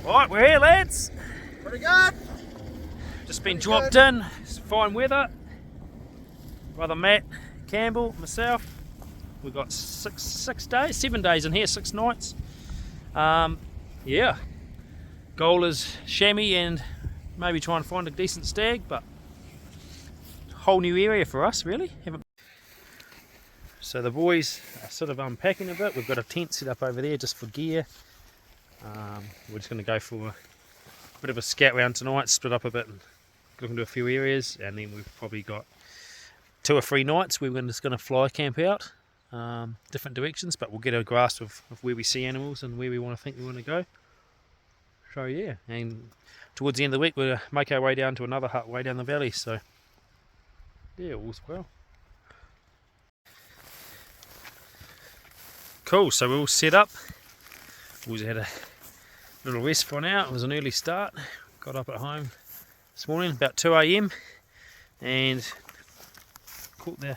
Right, we're here, lads. Pretty good. Just been dropped in. It's fine weather. Brother Matt Campbell, myself. We've got 7 days in here, 6 nights. Yeah. Goal is chamois and maybe try and find a decent stag, but whole new area for us, really. So the boys are sort of unpacking a bit. We've got a tent set up over there just for gear. We're just going to go for a bit of a scout round tonight, split up a bit and look into a few areas, and then we've probably got 2 or 3 nights where we're just going to fly camp out different directions, but we'll get a grasp of where we see animals and where we want to go. So yeah, and towards the end of the week we'll make our way down to another hut way down the valley, so yeah, all's well. Cool, so we're all set up. We had a little rest for now. It was an early start. Got up at home this morning about 2 AM and caught the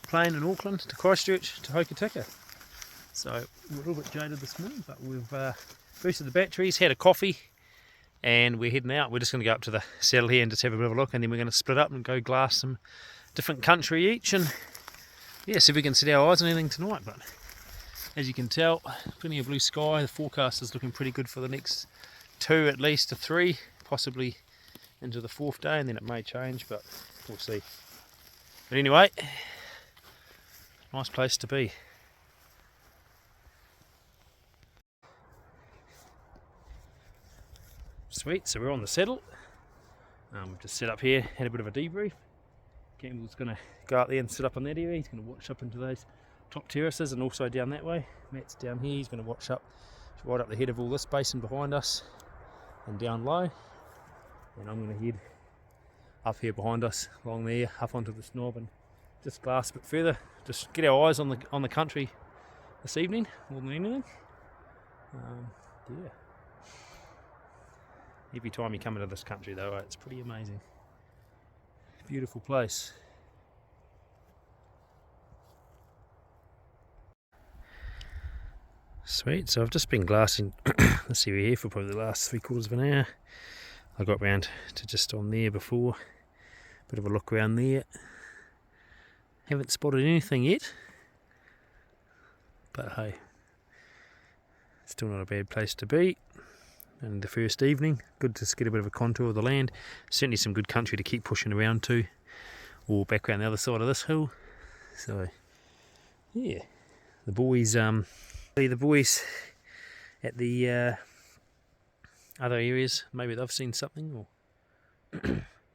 plane in Auckland to Christchurch to Hokitika. So we're a little bit jaded this morning, but we've boosted the batteries, had a coffee, and we're heading out. We're just going to go up to the saddle here and just have a bit of a look, and then we're going to split up and go glass some different country each, and yeah, see if we can set our eyes on anything tonight. But as you can tell, plenty of blue sky. The forecast is looking pretty good for the next 2 at least to 3, possibly into the 4th day, and then it may change, but we'll see. But anyway, nice place to be. Sweet, so we're on the saddle. We've just set up here, had a bit of a debrief. Campbell's going to go out there and sit up on that area. He's going to watch up into those top terraces and also down that way. Matt's down here, he's going to watch up right up the head of all this basin behind us and down low. And I'm going to head up here behind us, along there, up onto this knob and just glass a bit further. Just get our eyes on the country this evening, more than anything. Yeah. Every time you come into this country though, it's pretty amazing. Beautiful place. Sweet, so I've just been glassing this area here for probably the last 3/4 of an hour. I got round to just on there before, bit of a look around there. Haven't spotted anything yet, but hey, still not a bad place to be. And the first evening, good to get a bit of a contour of the land. Certainly some good country to keep pushing around to, or back around the other side of this hill. So yeah, the boys at the other areas, maybe they've seen something, or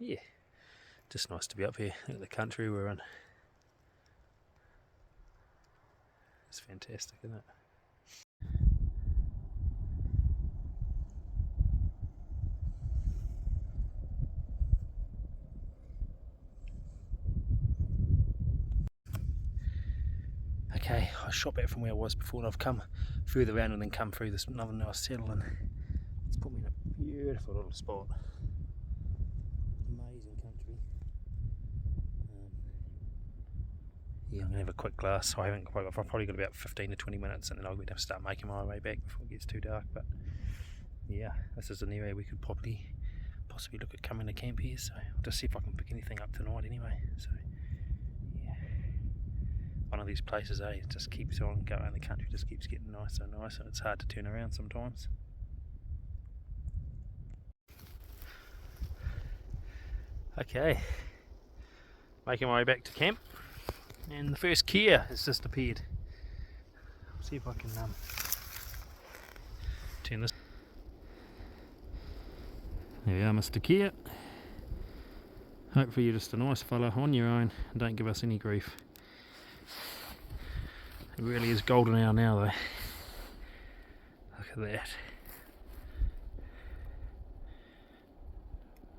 yeah, just nice to be up here. Look at the country we're in. It's fantastic, isn't it? Okay, I shot back from where I was before, and I've come further around and then come through this another nice saddle, and it's put me in a beautiful little spot. Amazing country. Yeah, I'm going to have a quick glass. I've probably got about 15 to 20 minutes, and then I'll have to start making my way back before it gets too dark. But yeah, this is an area we could possibly look at coming to camp here, so I'll just see if I can pick anything up tonight anyway. So one of these places, it just keeps on going. The country just keeps getting nicer and nicer, and it's hard to turn around sometimes. Okay, making my way back to camp, and the first Kia has just appeared. I'll see if I can turn this. There we are, Mr. Kia. Hopefully you're just a nice fella on your own and don't give us any grief. It really is golden hour now though. Look at that.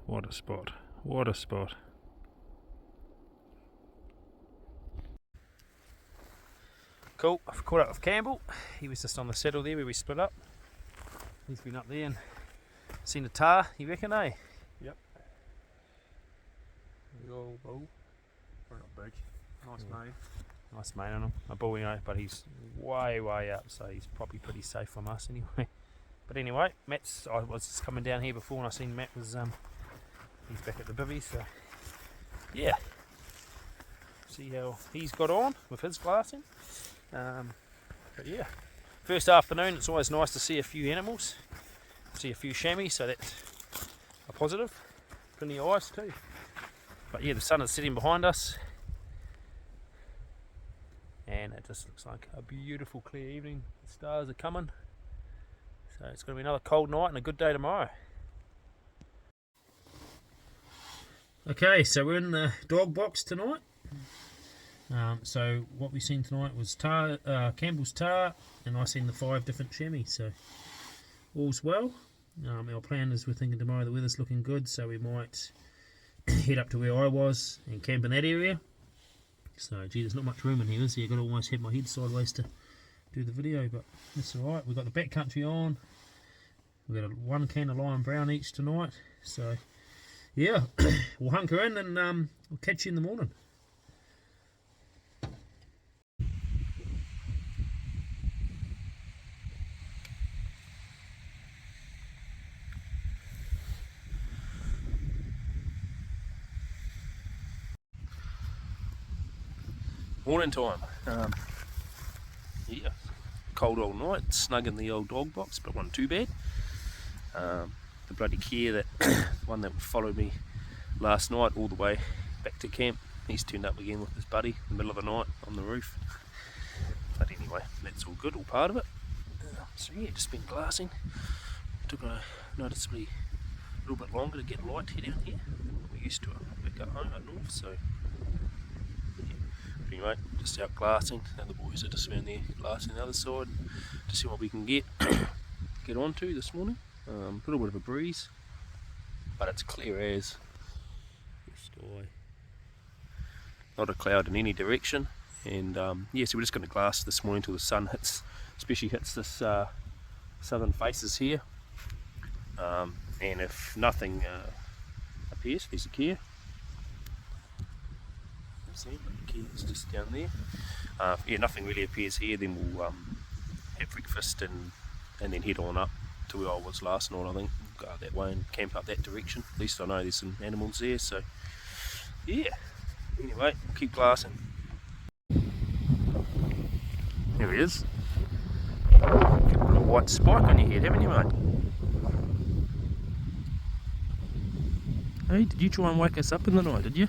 What a spot. What a spot. Cool, I've caught up with Campbell. He was just on the saddle there where we split up. He's been up there and seen a tar, you reckon, eh? Yep. Big old bull. Or not big. Nice mane. Nice mane on him. A bull, you know, but he's way up, so he's probably pretty safe from us anyway. But anyway, I was just coming down here before and I seen Matt was, he's back at the bivvy, so yeah. See how he's got on with his glassing. But yeah, first afternoon it's always nice to see a few animals, see a few chamois, so that's a positive. Plenty of ice too. But yeah, the sun is setting behind us and it just looks like a beautiful clear evening. The stars are coming, so it's going to be another cold night and a good day tomorrow. Okay, so we're in the dog box tonight. So what we've seen tonight was Campbell's tar, and I seen the 5 different chamois, so all's well. Our plan is we're thinking tomorrow the weather's looking good, so we might head up to where I was and camp in that area. So gee, there's not much room in here, is there? I've got to almost have my head sideways to do the video, but that's alright. We've got the backcountry on. We've got 1 can of lime brown each tonight, so yeah, we'll hunker in and we'll catch you in the morning. Morning time. Yeah, cold old night, snug in the old dog box, but wasn't too bad. The bloody Kia, that one that followed me last night all the way back to camp, he's turned up again with his buddy in the middle of the night on the roof. But anyway, that's all good, all part of it. So yeah, just been glassing. Took a noticeably a little bit longer to get light here down here. We're used to it back at home up north, so anyway, just out glassing. Now the boys are just around there glassing the other side to see what we can get onto this morning. A little bit of a breeze, but it's clear as sky. Not a cloud in any direction, and yeah, so we're just going to glass this morning till the sun hits, especially hits this southern faces here. And if nothing appears, there's a Kia. See, the key is just down there. Yeah, nothing really appears here, then we'll have breakfast and then head on up to where I was last night. I think go out that way and camp up that direction. At least I know there's some animals there, so yeah. Anyway, we'll keep glassing. There he is. Got a little white spike on your head, haven't you, mate? Hey, did you try and wake us up in the night, did you?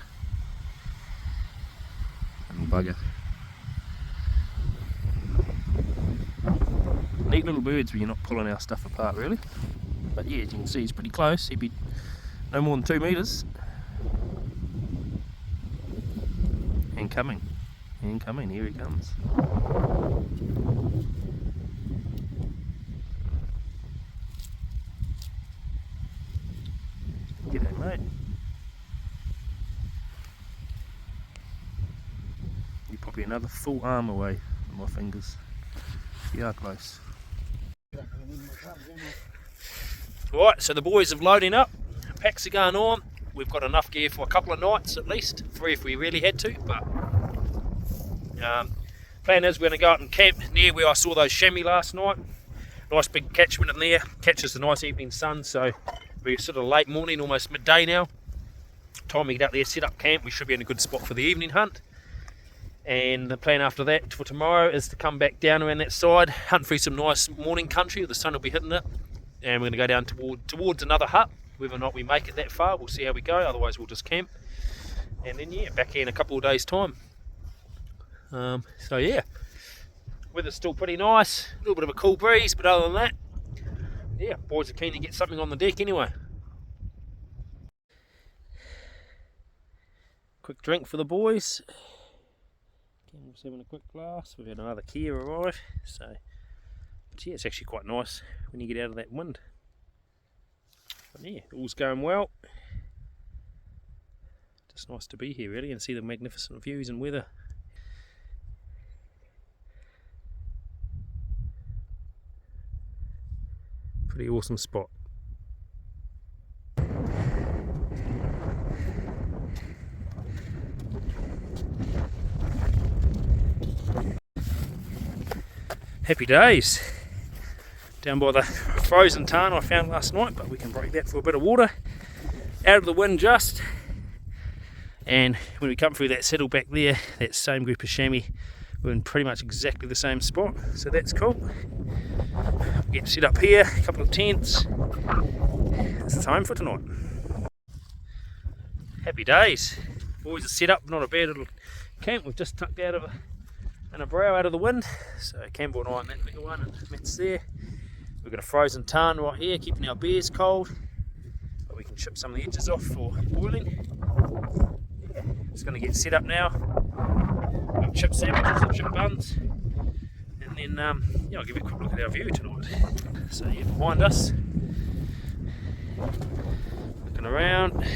Bugger. Neat little birds when you're not pulling our stuff apart, really. But yeah, as you can see, he's pretty close. He'd be no more than 2 metres. And coming. Here he comes. G'day, mate. You're probably another full arm away from my fingers. You are close. Right, so the boys are loading up. Packs are going on. We've got enough gear for a couple of nights at least. 3 if we really had to, but plan is we're going to go out and camp near where I saw those chamois last night. Nice big catchment in there. Catches the nice evening sun, so we're sort of late morning, almost midday now. Time we get out there, set up camp, we should be in a good spot for the evening hunt. And the plan after that for tomorrow is to come back down around that side, hunt through some nice morning country. The sun will be hitting it, and we're going to go down towards another hut. Whether or not we make it that far, we'll see how we go. Otherwise we'll just camp, and then yeah, back here in a couple of days time. So yeah, weather's still pretty nice, a little bit of a cool breeze, but other than that, yeah, boys are keen to get something on the deck anyway. Quick drink for the boys. Campbell's having a quick glass. We've had another Kia arrive, so but yeah, it's actually quite nice when you get out of that wind. But yeah, all's going well. Just nice to be here really and see the magnificent views and weather. Pretty awesome spot. Happy days. Down by the frozen tarn I found last night, but we can break that for a bit of water. Out of the wind just. And when we come through that saddle back there, that same group of chamois, we're in pretty much exactly the same spot, so that's cool. We get set up here, a couple of tents. It's time for tonight. Happy days. Boys are set up, not a bad little camp. We've just tucked out of a brow out of the wind. So Campbell and I in that little one, and Matt's there. We've got a frozen tarn right here, keeping our beers cold. But we can chip some of the edges off for boiling. Just going to get set up now. We've got chip sandwiches and chip buns. And then yeah, I'll give you a quick look at our view tonight. So yeah, behind us, looking around,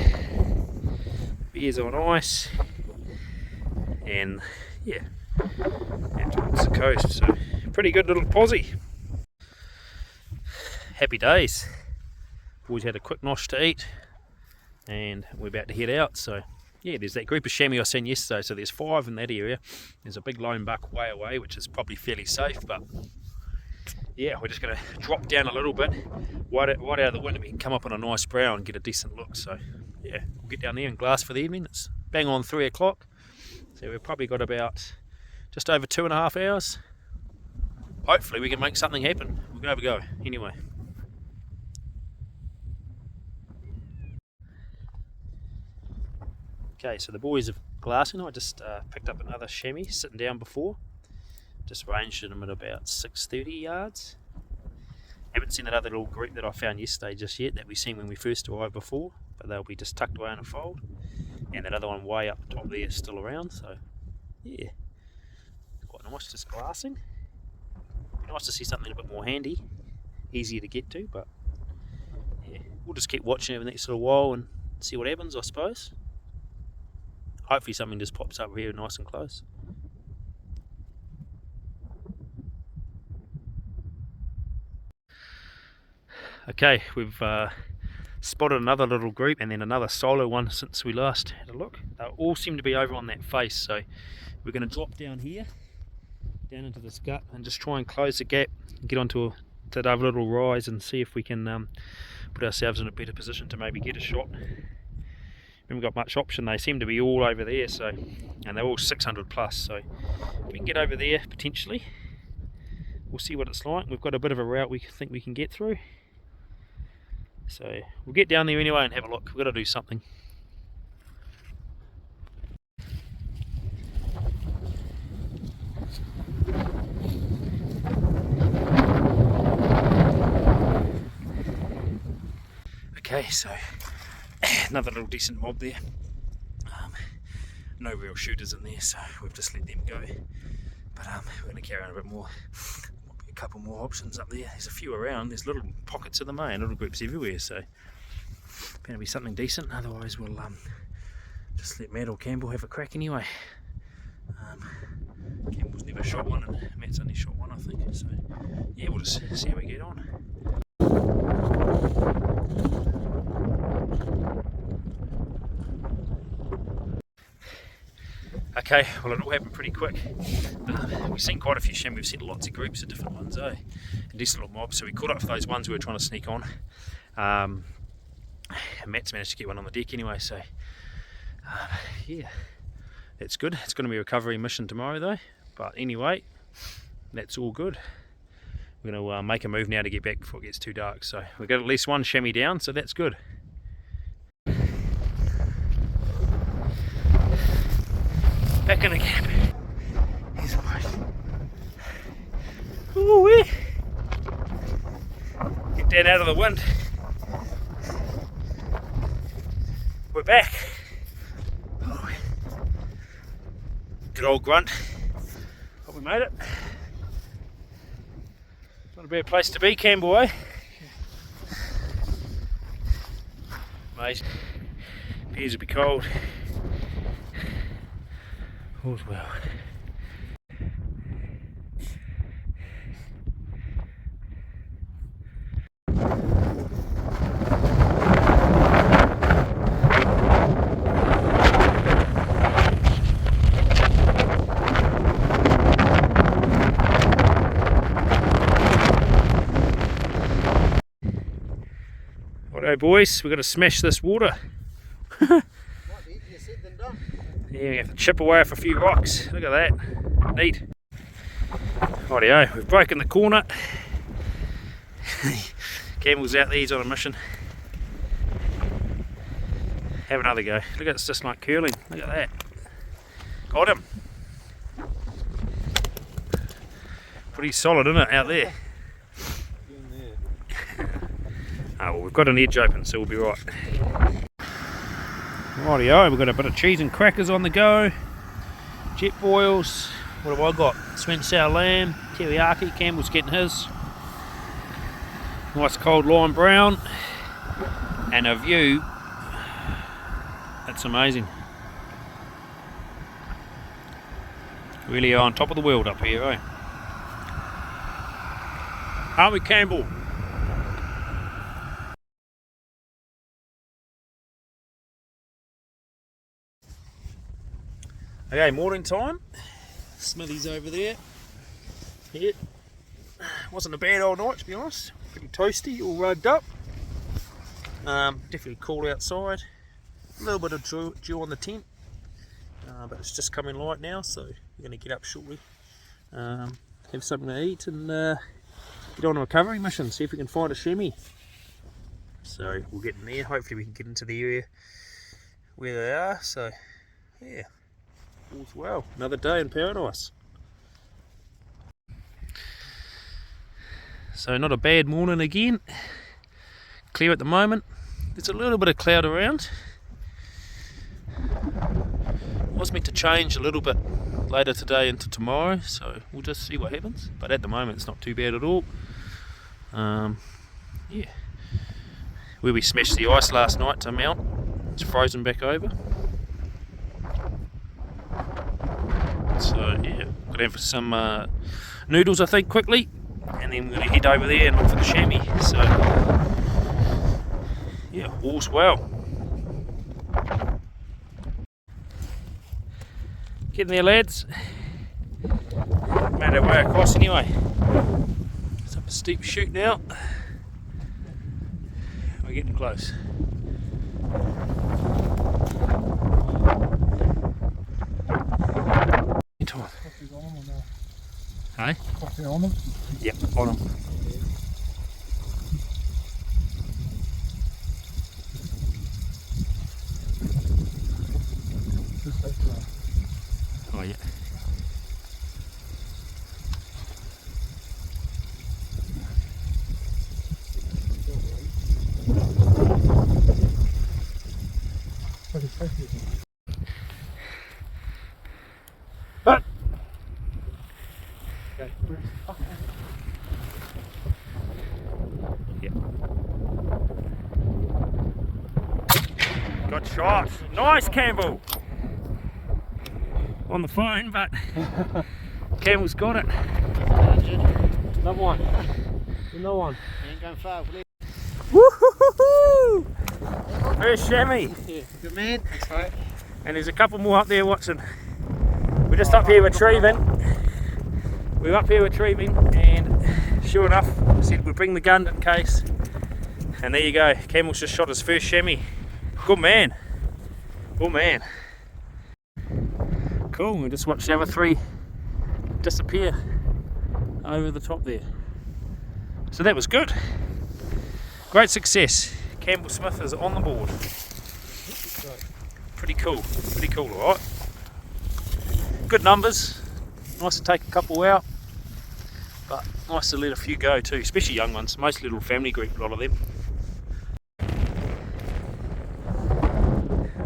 beers on ice, and yeah, out towards the coast. So pretty good little posse. Happy days. Boys had a quick nosh to eat, and we're about to head out. So yeah, there's that group of chamois I seen yesterday, so there's 5 in that area. There's a big lone buck way away, which is probably fairly safe, but yeah, we're just going to drop down a little bit, right out of the wind, and we can come up on a nice brow and get a decent look. So yeah, we'll get down there and glass for the evening. It's bang on 3 o'clock, so we've probably got about just over 2.5 hours. Hopefully we can make something happen. We'll go have a go anyway. Okay, so the boys are glassing. I just picked up another chamois sitting down before. Just ranged them at about 630 yards. Haven't seen that other little group that I found yesterday just yet that we seen when we first arrived before, but they'll be just tucked away in a fold. And that other one way up top there is still around, so yeah, quite nice just glassing. Nice to see something a bit more handy, easier to get to, but yeah, we'll just keep watching over the next little while and see what happens, I suppose. Hopefully something just pops up here nice and close. Okay, we've spotted another little group and then another solo one since we last had a look. They all seem to be over on that face, so we're going to drop down here, down into this gut, and just try and close the gap, get onto that other little rise and see if we can put ourselves in a better position to maybe get a shot. We haven't got much option. They seem to be all over there, so, and they're all 600 plus, so if we can get over there potentially, we'll see what it's like. We've got a bit of a route we think we can get through, so we'll get down there anyway and have a look. We've got to do something. Okay, so another little decent mob there. No real shooters in there, so we've just let them go. But we're going to carry on a bit more. Might be a couple more options up there. There's a few around. There's little pockets of them, and little groups everywhere. So going to be something decent. Otherwise, we'll just let Matt or Campbell have a crack anyway. Campbell's never shot one, and Matt's only shot one, I think. So yeah, we'll just see how we get on. Okay, well it all happened pretty quick. We've seen quite a few chamois, we've seen lots of groups of different ones, a decent little mob, so we caught up for those ones we were trying to sneak on. Matt's managed to get one on the deck anyway, so yeah, that's good. It's going to be a recovery mission tomorrow though, but anyway, that's all good. We're going to make a move now to get back before it gets too dark, so we've got at least one chamois down, so that's good. Back in the camp. Here's a way. Ooh-wee. Get getting out of the wind. We're back. Oh, good old grunt. Hope we made it. Not a bad place to be, Campbell, eh? Mate, appears to be cold. All's well. Righto boys, we're going to smash this water. Might be easier said than done. Yeah, we have to chip away off a few rocks. Look at that. Neat. Rightio, we've broken the corner. Campbell's out there, he's on a mission. Have another go. Look at it, it's just like curling. Look at that. Got him. Pretty solid, isn't it, out there? Oh, well, we've got an edge open, so we'll be right. Rightio, we've got a bit of cheese and crackers on the go. Jet boils. What have I got? Sweet and sour lamb, teriyaki. Campbell's getting his. Nice cold lime brown. And a view. That's amazing. Really on top of the world up here, eh? Aren't we, Campbell? Okay, morning time. Smithy's over there. Here. Wasn't a bad old night, to be honest. Pretty toasty, all rugged up. Definitely cool outside. A little bit of dew on the tent, but it's just coming light now, so we're going to get up shortly. Have something to eat and get on a recovery mission. See if we can find a chamois. So we'll get in there. Hopefully we can get into the area where they are. So yeah. All's well. Another day in paradise. So not a bad morning again. Clear at the moment. There's a little bit of cloud around. Was meant to change a little bit later today into tomorrow, so we'll just see what happens. But at the moment it's not too bad at all. Yeah. Where we smashed the ice last night to mount, it's frozen back over. So yeah, got to have some noodles I think quickly, and then we're going to head over there and look for the chamois. So yeah, all's well. Getting there, lads. Made our way across anyway. It's up a steep chute now. We're getting close. Hey? Coffee on them? Yep, on them. Oh yeah. But okay. Yep. Good shot. Nice, Campbell. On the phone, but Campbell's got it. Another one. Another one. You ain't going far. Woo-hoo-hoo-hoo! First chamois. Yeah. Good man. That's right. And there's a couple more up there watching. We're just up here retrieving. We're up here retrieving, and sure enough, I said we'd bring the gun in case. And there you go. Campbell's just shot his first chamois. Good man. Good man. Cool. We just watched the other three disappear over the top there. So that was good. Great success. Campbell Smith is on the board. Pretty cool. Pretty cool, alright. Good numbers. Nice to take a couple out. But nice to let a few go too, especially young ones. Most little family group, a lot of them.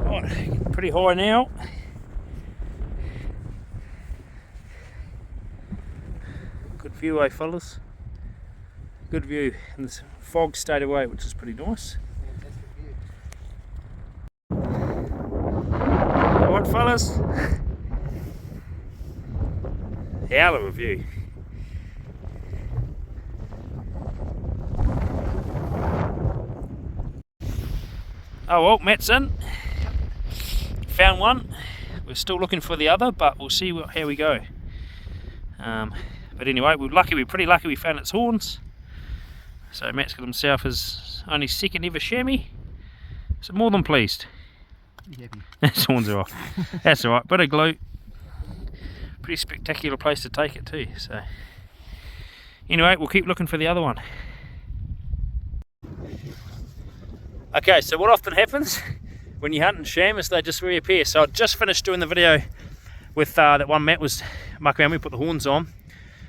Right, pretty high now. Good view, eh, fellas? Good view, and the fog stayed away, which is pretty nice. Alright, fellas. Hell of a view. Oh well, Matt's in. Found one. We're still looking for the other, but we'll see how we go. But anyway, we're pretty lucky we found its horns. So Matt's got himself his only second ever chamois. So more than pleased. His horns are off. That's alright, bit of glue. Pretty spectacular place to take it too. So anyway, we'll keep looking for the other one. Okay, so what often happens when you hunt in sham is they just reappear. So I just finished doing the video with that one Matt was mucking around. We put the horns on,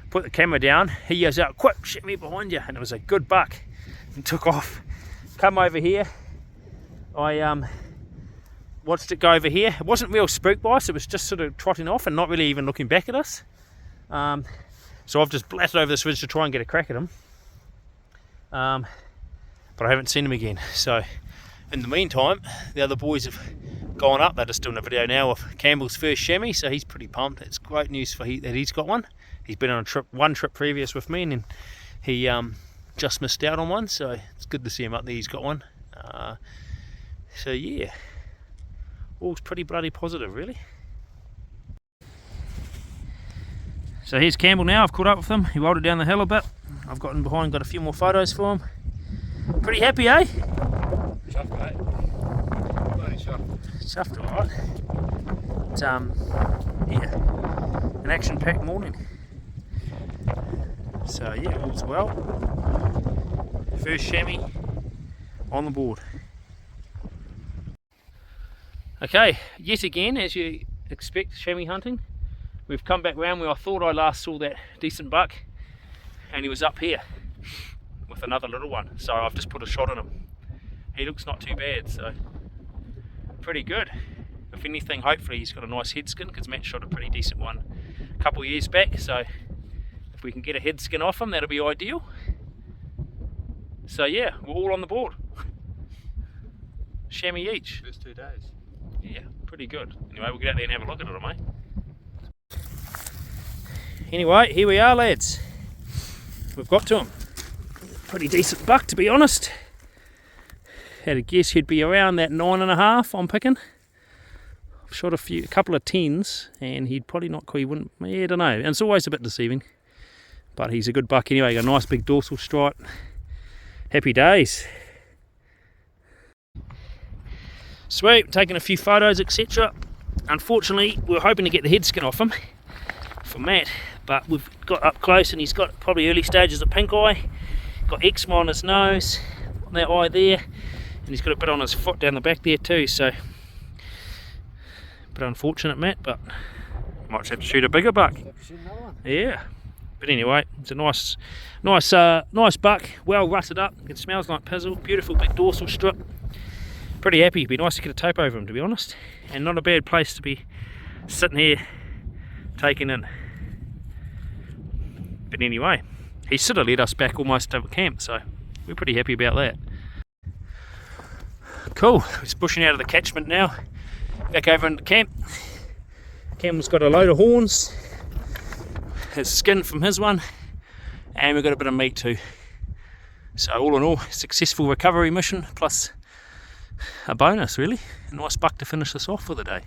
put the camera down. He yells out, "Quick, chamois behind you!" And it was a good buck and took off. Come over here. I watched it go over here. It wasn't real spooked by us. It was just sort of trotting off and not really even looking back at us. So I've just blasted over this ridge to try and get a crack at him. But I haven't seen him again. So in the meantime, the other boys have gone up. They're just doing a video now of Campbell's first chamois, so he's pretty pumped. It's great news for that he's got one. He's been on one trip previous with me, and then he just missed out on one, so it's good to see him up there. He's got one. So yeah, all's pretty bloody positive, really. So here's Campbell now. I've caught up with him. He rolled it down the hill a bit. I've gotten behind, got a few more photos for him. Pretty happy, eh? Chuffed, mate. Bloody chuffed. Chuffed, alright. It's yeah, an action-packed morning. So yeah, all's well. First chamois on the board. Okay, yet again, as you expect, chamois hunting. We've come back round where I thought I last saw that decent buck, and he was up here with another little one. So I've just put a shot on him. He looks not too bad, so pretty good. If anything, hopefully he's got a nice head skin, because Matt shot a pretty decent one a couple of years back. So if we can get a head skin off him, that'll be ideal. So yeah, we're all on the board. Chamois each. First 2 days. Yeah, pretty good. Anyway, we'll get out there and have a look at it, mate. Anyway, here we are, lads. We've got to him. Pretty decent buck, to be honest. Had a guess he'd be around that 9.5 I'm picking. I've shot a couple of 10s, and he'd probably not, he wouldn't, yeah, I don't know. And it's always a bit deceiving. But he's a good buck anyway, got a nice big dorsal stripe. Happy days. Sweet, taking a few photos, etc. Unfortunately, we were hoping to get the head skin off him for Matt, but we've got up close and he's got probably early stages of pink eye. Got eczema on his nose, on that eye there, and he's got a bit on his foot down the back there too, so a bit unfortunate, Matt, but might have to shoot a bigger buck. Yeah, but anyway, it's a nice buck, well rutted up. It smells like pizzle, beautiful big dorsal strip. Pretty happy. It'd be nice to get a tape over him, to be honest, and not a bad place to be sitting here taking in. But anyway, he sort of led us back almost to camp, so we're pretty happy about that. Cool, it's pushing out of the catchment now, back over into camp. Campbell's got a load of horns, his skin from his one, and we've got a bit of meat too. So all in all, successful recovery mission, plus a bonus, really. A nice buck to finish this off for the day.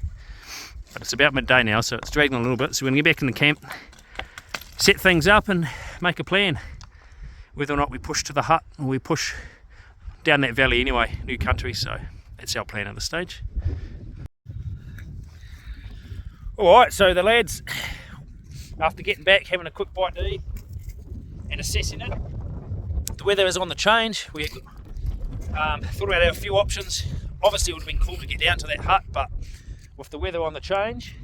But it's about midday now, so it's dragging a little bit, so we're going to get back in the camp, set things up and make a plan whether or not we push to the hut or we push down that valley anyway, new country. So that's our plan at this stage. Alright, so the lads, after getting back, having a quick bite to eat and assessing it, the weather is on the change. We thought about a few options. Obviously it would have been cool to get down to that hut, but with the weather on the change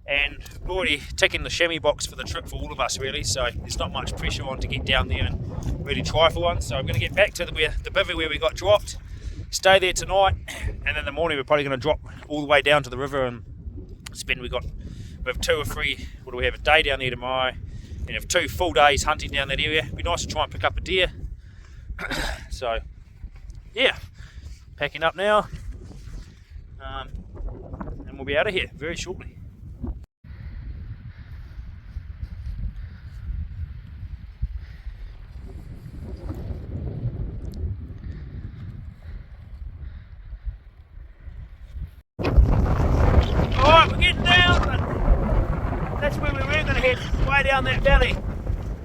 and we're already ticking the chamois box for the trip for all of us really, so there's not much pressure on to get down there and really try for one. So I'm going to get back to the bivvy where we got dropped, stay there tonight, and then in the morning we're probably going to drop all the way down to the river and spend, we have 2 or 3, what do we have, a day down there tomorrow, and have 2 full days hunting down that area. It'd be nice to try and pick up a deer. So yeah, packing up now, and we'll be out of here very shortly. Alright, we're getting down, but that's where we were going to head, way down that valley.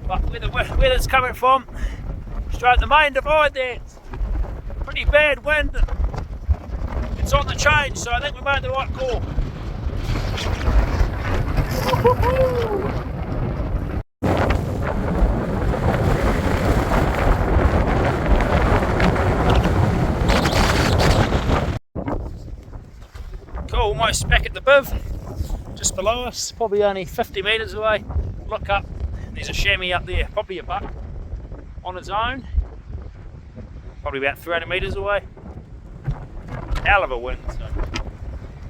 But where the weather's coming from, straight the main divide there, it's pretty bad wind. It's on the change, so I think we made the right call. Cool, almost back at the biv, just below us, probably only 50 metres away. Look up, there's a chamois up there, probably a buck on its own, probably about 300 metres away. Hell of a wind, so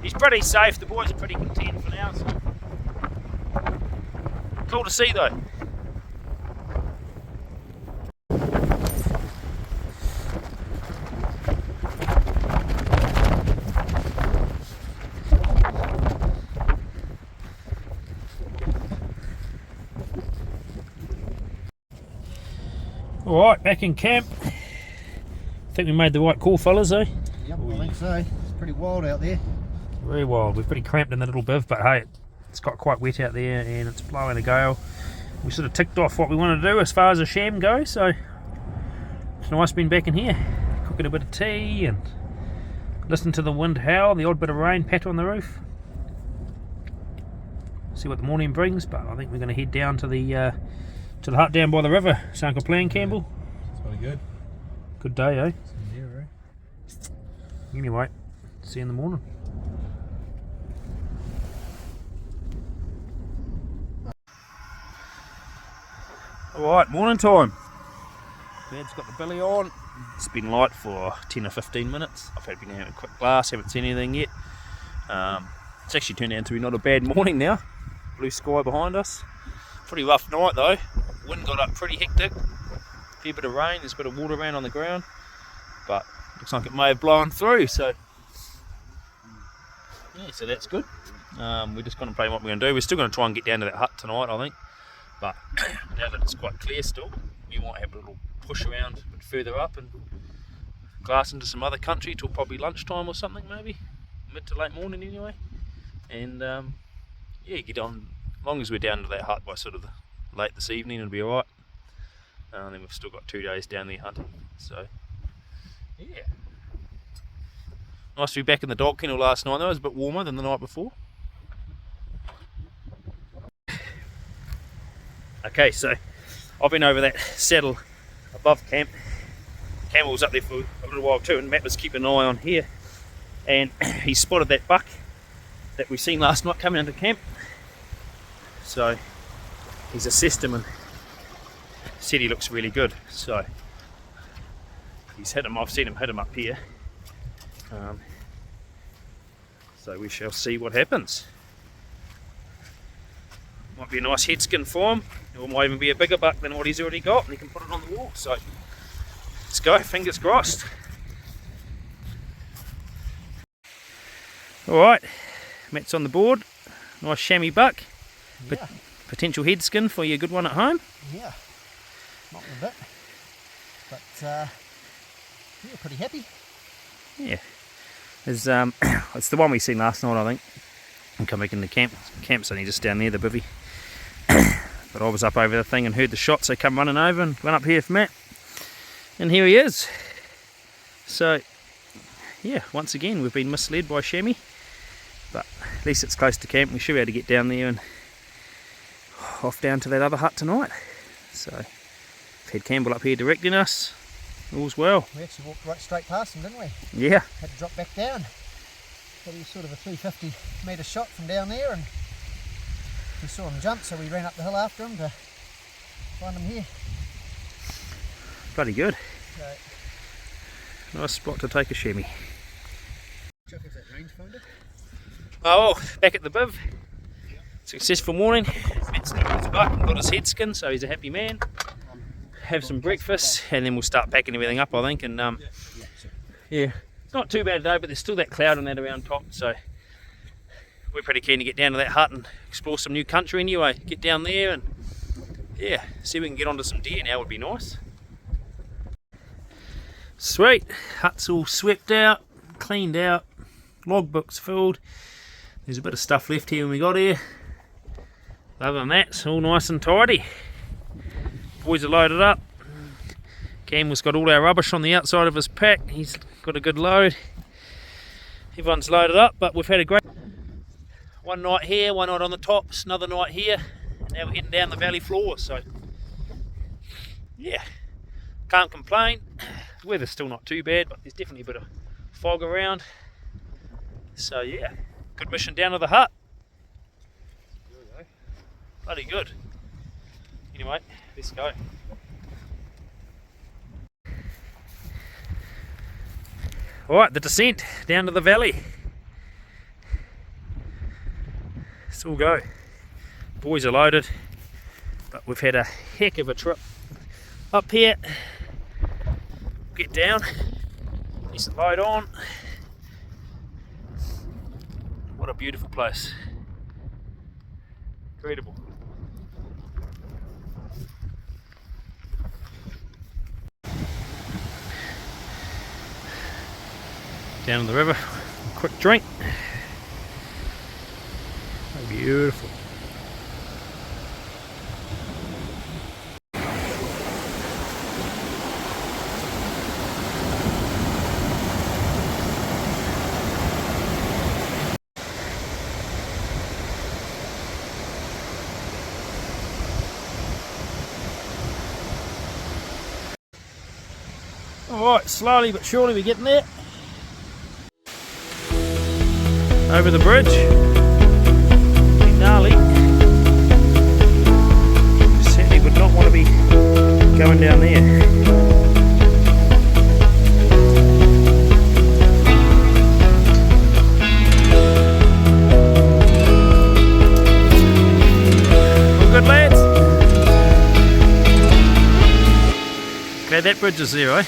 he's pretty safe. The boys are pretty content for now, so cool to see though. Alright, back in camp. I think we made the right call, fellas, eh? Yep, I think so. It's pretty wild out there. Very wild. We're pretty cramped in the little biv, but hey, it's got quite wet out there and it's blowing a gale. We sort of ticked off what we wanted to do as far as a sham goes, so it's nice being back in here, cooking a bit of tea and listening to the wind howl, the odd bit of rain pat on the roof. See what the morning brings, but I think we're going to head down to the hut down by the river. So Uncle Plan, Campbell. It's pretty good. Good day, eh? Yeah, right. Anyway, see you in the morning. Alright, morning time. Dad's got the billy on. It's been light for 10 or 15 minutes. I've been having a quick glass, haven't seen anything yet. It's actually turned out to be not a bad morning now. Blue sky behind us. Pretty rough night though. Wind got up pretty hectic. Fair bit of rain, there's a bit of water around on the ground. But looks like it may have blown through, so yeah, so that's good. We're just contemplating what we're going to do. We're still going to try and get down to that hut tonight, I think. But now that it's quite clear still, we might have a little push around a bit further up and glass into some other country till probably lunchtime or something, maybe mid to late morning anyway. And yeah, get on. As long as we're down to that hut by sort of late this evening, it'll be alright. And then we've still got 2 days down there hunting. So yeah, nice to be back in the dog kennel last night though. It was a bit warmer than the night before. Okay, so I've been over that saddle above camp. Campbell was up there for a little while too, and Matt was keeping an eye on here, and he spotted that buck that we seen last night coming into camp. So he's assessed him and said he looks really good. So he's hit him. I've seen him hit him up here. So we shall see what happens. Might be a nice head skin for him. It might even be a bigger buck than what he's already got, and he can put it on the wall. So let's go, fingers crossed. Alright, Matt's on the board. Nice chamois buck. Yeah. Potential head skin for your good one at home. Yeah. Not a bit. But yeah, pretty happy. Yeah. It's the one we seen last night, I think. And come back into camp. Camp's only just down there, the bivvy. But I was up over the thing and heard the shots, so come running over and went up here for Matt. And here he is. So, yeah, once again, we've been misled by chamois. But at least it's close to camp. We should be able to get down there and off down to that other hut tonight. So, we've had Campbell up here directing us. All's well. We actually walked right straight past him, didn't we? Yeah. Had to drop back down. But he was sort of a 350 metre shot from down there, and We saw them jump, so we ran up the hill after them to find them here. Bloody good. So, Nice spot to take a chamois. check if that rangefinder. Oh, well, back at the biv. Successful morning. Matt's got his head skin, so he's a happy man. Have some breakfast, and then we'll start packing everything up, I think. And yeah, it's not too bad though, but there's still that cloud and that around top, so we're pretty keen to get down to that hut and explore some new country anyway. Get down there and yeah, see if we can get onto some deer now would be nice. Sweet, hut's all swept out, cleaned out, logbooks filled. There's a bit of stuff left here when we got here. Other than that, it's all nice and tidy. Boys are loaded up. Campbell's got all our rubbish on the outside of his pack. He's got a good load. Everyone's loaded up, but we've had a great one night here, one night on the tops, another night here. Now we're heading down the valley floor, so yeah, can't complain. The weather's still not too bad, but there's definitely a bit of fog around. So yeah, good mission down to the hut. Bloody good. Anyway, let's go. Alright, the descent down to the valley. Let's all go. Boys are loaded, but we've had a heck of a trip up here. Get down, decent load on. What a beautiful place. Incredible. Down in the river, a quick drink. Oh, beautiful. Alright, slowly but surely we're getting there. Over the bridge. Gnarly. Certainly would not want to be going down there. All good, lads? Glad that bridge is there, eh?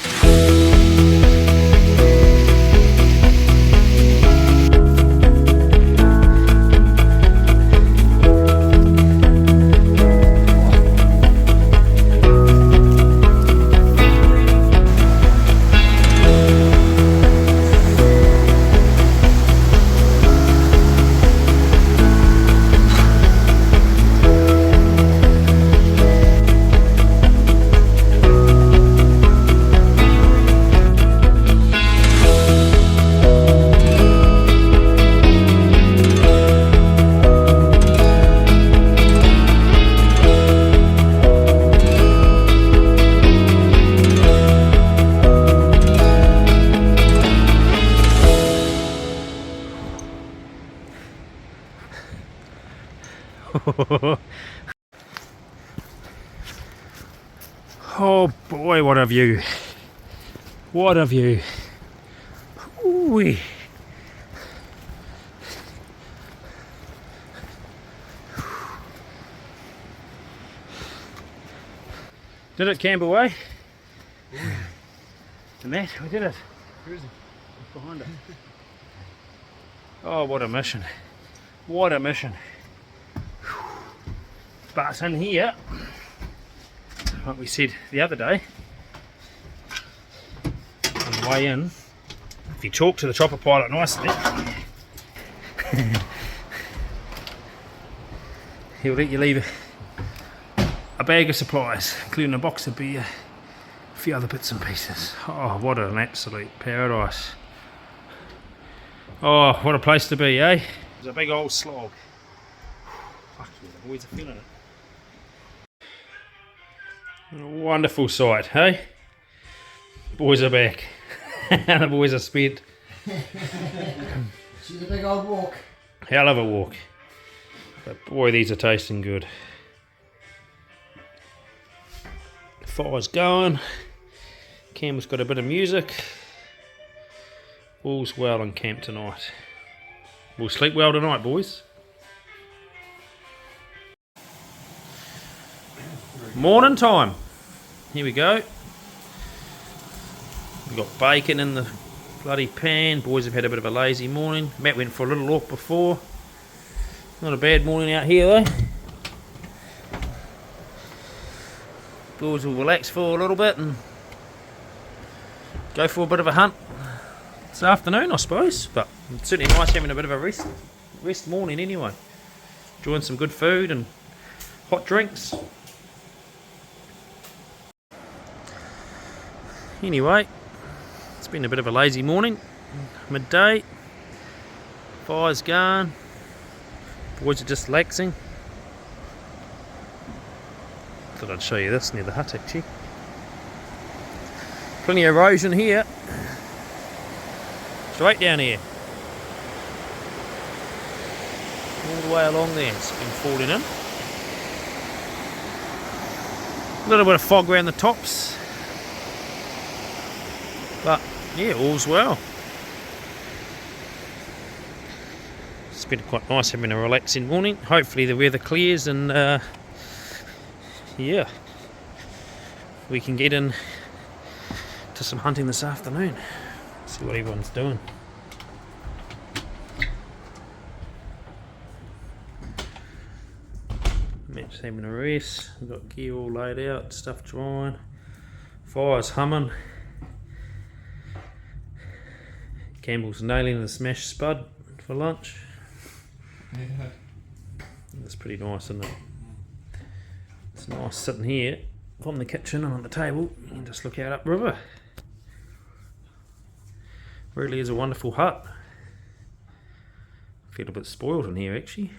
Oh boy, what a view. What a view. Ooh-wee. Did it, Campbell, eh? And that, we did it. Where is he? Behind it. Oh, what a mission. What a mission. But in here, like we said the other day, on the way in, if you talk to the chopper pilot nicely, he'll let you leave a bag of supplies, including a box of beer, a few other bits and pieces. Oh, what an absolute paradise. Oh, what a place to be, eh? It's a big old slog. Fuck yeah, the boys are feeling it. A wonderful sight, hey? Boys are back. The boys are spent. She's a big old walk. Hell of a walk. But boy, these are tasting good. Fire's going. Cam's got a bit of music. All's well in camp tonight. We'll sleep well tonight, boys. Morning time. Here we go. We've got bacon in the bloody pan. Boys have had a bit of a lazy morning. Matt went for a little walk before. Not a bad morning out here though. Boys will relax for a little bit and go for a bit of a hunt this afternoon, I suppose. But it's certainly nice having a bit of a rest morning anyway. Enjoying some good food and hot drinks. Anyway, it's been a bit of a lazy morning. Midday. Fire's gone. Boys are just relaxing. Thought I'd show you this near the hut actually. Plenty of erosion here. Straight down here. All the way along there, it's been falling in. A little bit of fog around the tops. But yeah, all's well. It's been quite nice having a relaxing morning. Hopefully the weather clears and yeah, we can get in to some hunting this afternoon. See what everyone's doing. Matt's having a rest. We've got gear all laid out, stuff drying. Fire's humming. Campbell's nailing the smashed spud for lunch. Yeah. That's pretty nice, isn't it? It's nice sitting here from the kitchen and on the table. You can just look out upriver. Really is a wonderful hut. I feel a bit spoiled in here actually.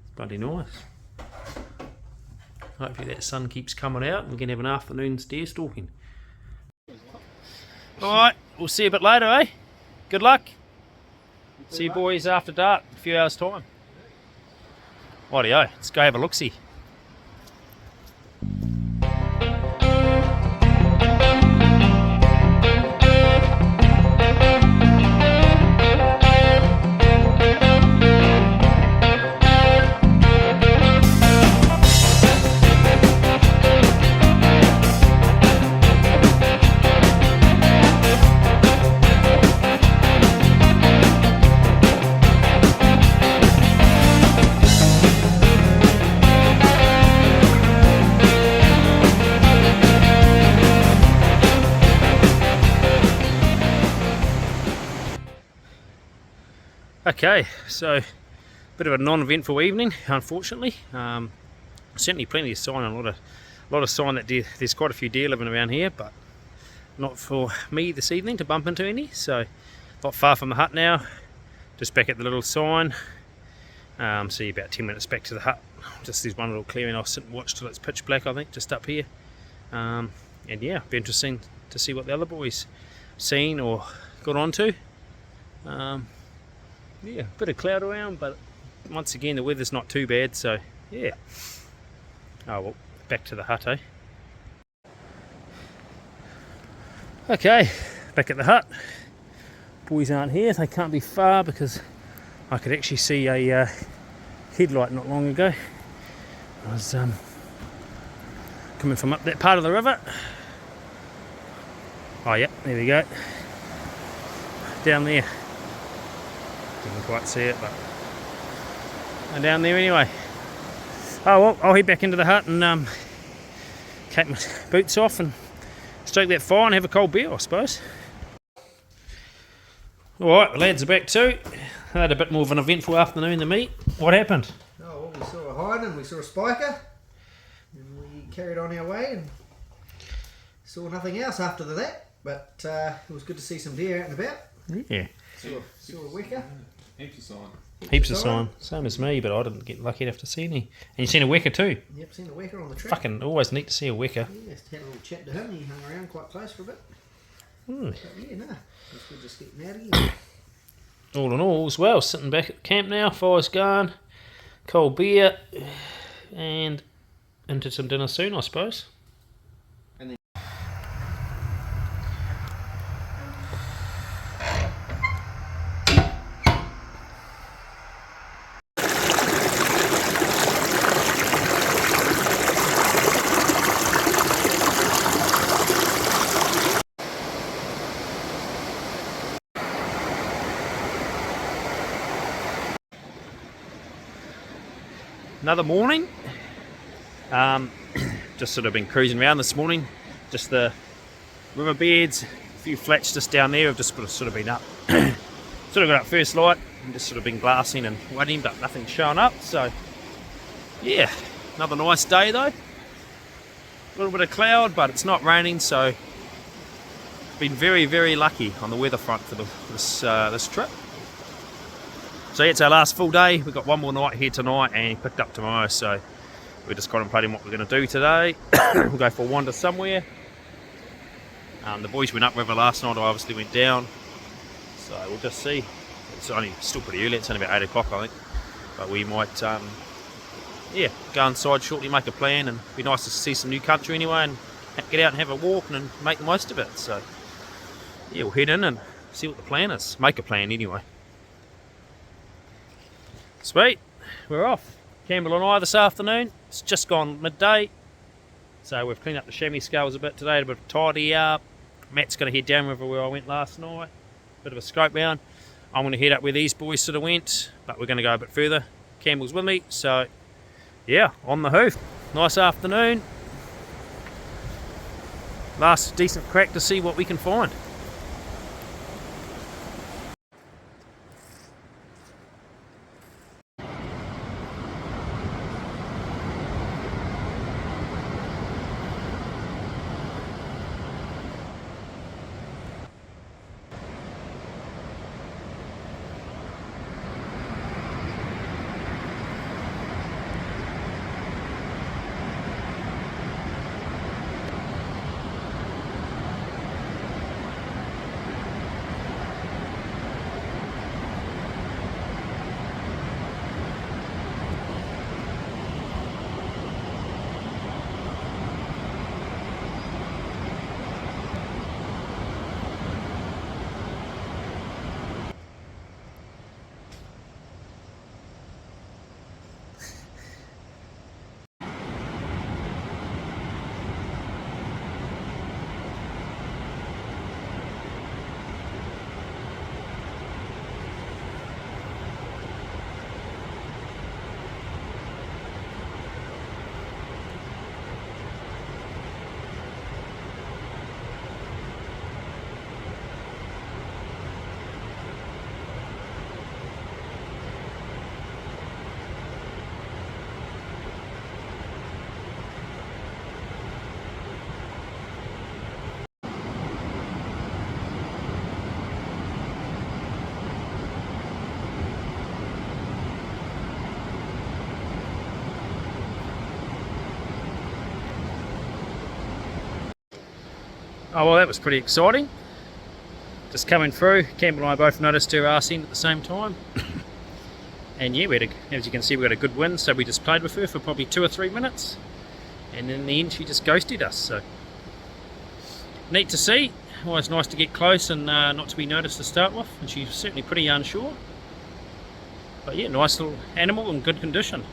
It's bloody nice. Hopefully that sun keeps coming out and we can have an afternoon's deer stalking. Alright, we'll see you a bit later, eh? Good luck. See you boys after dark, a few hours time. Rightio, let's go have a look-see. Okay, so bit of a non-eventful evening, unfortunately. Certainly plenty of sign, a lot of sign that there's quite a few deer living around here, but not for me this evening to bump into any. So not far from the hut now, just back at the little sign. See about 10 minutes back to the hut. Just there's one little clearing. I'll sit and watch till it's pitch black, I think, just up here. And yeah, be interesting to see what the other boys seen or got onto. Yeah, a bit of cloud around, but once again the weather's not too bad, so yeah. Oh well, back to the hut, eh? Okay, back at the hut. Boys aren't here, they can't be far because I could actually see a headlight not long ago. I was coming from up that part of the river. Oh yeah, there we go. Down there. Didn't quite see it, but I'm down there anyway. Oh well, I'll head back into the hut and take my boots off and stoke that fire and have a cold beer, I suppose. Alright, the lads are back too. They had a bit more of an eventful afternoon than me. What happened? Oh, well, we saw a hind and we saw a spiker, and we carried on our way and saw nothing else after that. But it was good to see some deer out and about. Yeah. Saw a wicker. Heaps of sign. Heaps of sign. Same as me, but I didn't get lucky enough to see any. And you seen a wicker too? Yep, seen a wicker on the track. Fucking always neat to see a wicker. Yeah, just had a little chat to him. He hung around quite close for a bit. Hmm. But yeah, no, it's good just getting out again. All in all, as well, sitting back at the camp now, fire's gone. cold beer, and into some dinner soon, I suppose. Another morning. Just sort of been cruising around this morning. Just the riverbeds, a few flats just down there. I've just sort of been up. Sort of got up first light and just sort of been glassing and waiting, but nothing's showing up. So yeah, another nice day though. A little bit of cloud, but it's not raining, so been very, very lucky on the weather front for this trip. So yeah, it's our last full day. We've got one more night here tonight and picked up tomorrow, so we're just contemplating what we're going to do today. We'll go for a wander somewhere. The boys went upriver last night, I obviously went down, so we'll just see. It's only still pretty early, it's only about 8 o'clock I think, but we might yeah, go inside shortly, make a plan, and it'd be nice to see some new country anyway and get out and have a walk and make the most of it. So yeah, we'll head in and see what the plan is, make a plan anyway. Sweet, we're off. Campbell and I this afternoon. It's just gone midday, so we've cleaned up the chamois scales a bit today, a bit of tidy up. Matt's going to head downriver where I went last night, bit of a scope round. I'm going to head up where these boys sort of went, but we're going to go a bit further. Campbell's with me, so yeah, on the hoof. Nice afternoon. Last decent crack to see what we can find. Oh well, that was pretty exciting. Just coming through, Campbell and I both noticed her arse end at the same time. And yeah, as you can see, we got a good wind, so we just played with her for probably 2 or 3 minutes. And in the end, she just ghosted us, so neat to see. Always nice to get close and not to be noticed to start with, and she's certainly pretty unsure. But yeah, nice little animal in good condition.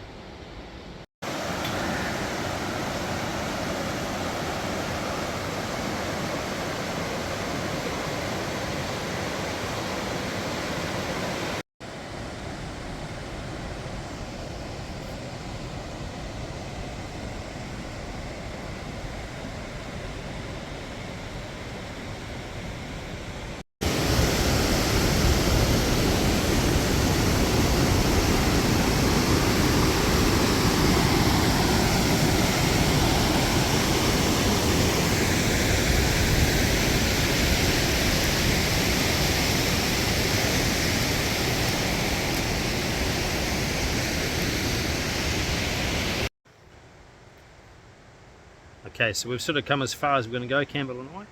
Okay, so we've sort of come as far as we're going to go, Campbell and I.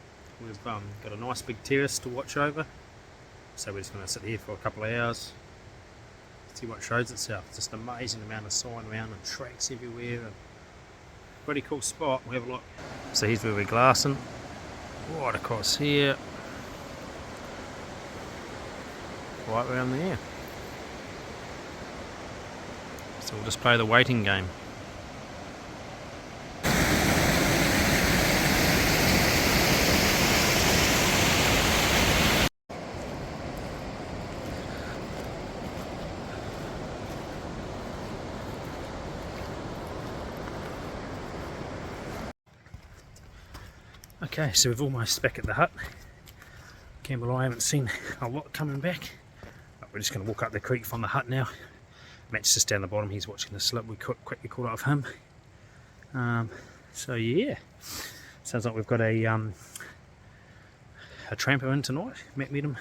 We've got a nice big terrace to watch over, so we're just going to sit here for a couple of hours, See what shows itself. Just an amazing amount of sign around and tracks everywhere. And pretty cool spot. We'll have a look. So here's where we're glassing. Right across here. Right around there. So we'll just play the waiting game. Okay, so we're almost back at the hut. Campbell and I haven't seen a lot coming back. But we're just going to walk up the creek from the hut now. Matt's just down the bottom, he's watching the slip. We quickly caught up with him. So yeah, sounds like we've got a tramper in tonight. Matt met him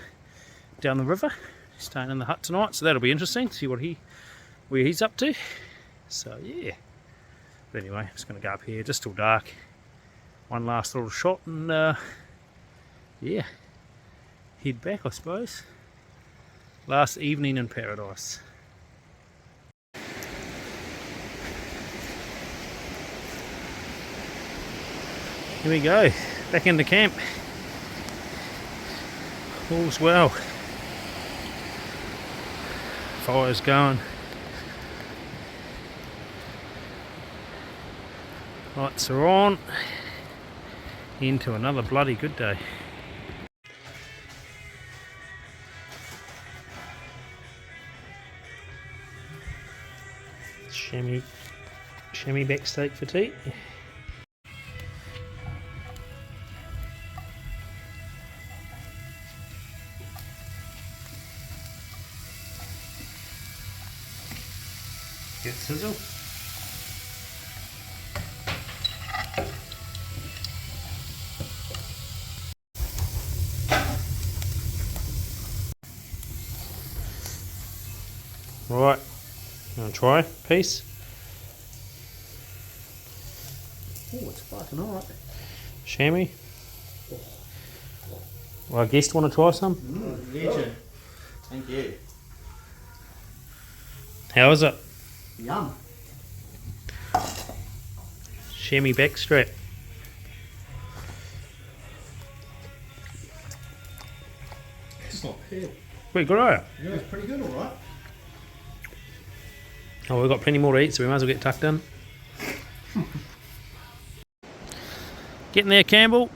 down the river, staying in the hut tonight. So that'll be interesting to see where he's up to. So yeah. But anyway, just going to go up here, just till dark. One last little shot and yeah, head back I suppose. Last evening in paradise. Here we go, back into camp. All's well. Fire's going. Lights are on. Into another bloody good day. Chamois back steak for tea. Get sizzle. Right, you want to try a piece? Oh, it's fucking alright. Chamois? Well, I guess want to try some? Yeah, thank you. How is it? Yum. Chamois backstrap. It's not bad. Pretty good, are you? Yeah, it's pretty good, alright. Oh, we've got plenty more to eat, so we might as well get tucked in. Getting there, Campbell.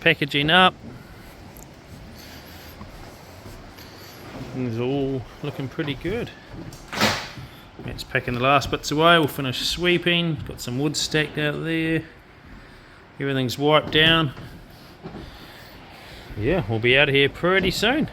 Packaging up. Things all looking pretty good. Matt's packing the last bits away. We'll finish sweeping. Got some wood stacked out there. Everything's wiped down. Yeah, we'll be out of here pretty soon.